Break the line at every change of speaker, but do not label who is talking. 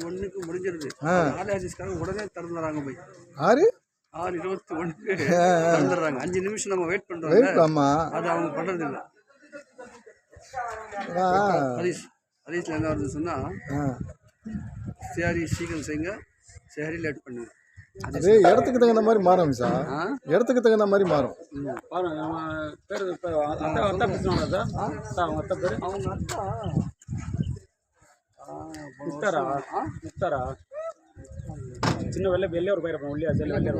ஒன்றுக்கு முடிஞ்சிருது. ஆர்டிஎஸ்காரங்க உடனே திறந்துடுறாங்க. போய் 6:21 திறந்துடுறாங்க. 5 நிமிஷம் நம்ம வெயிட் பண்ணுறோம். அது அவங்க பண்ணுறது இல்லை. ஹதீஸ்ல என்ன வருது சொன்னால், சேரி சீக்கிரம் செய்யுங்க, சேரி லேட் பண்ணுங்க.
அது இடத்துக்கு தகுந்த மாதிரி மாறும் சார். இடத்துக்கு தகுந்த மாதிரி மாறும்.
முக்தாரா சின்ன வெள்ளை ஒரு பயிர் உள்ளியா செல்ல வெள்ளை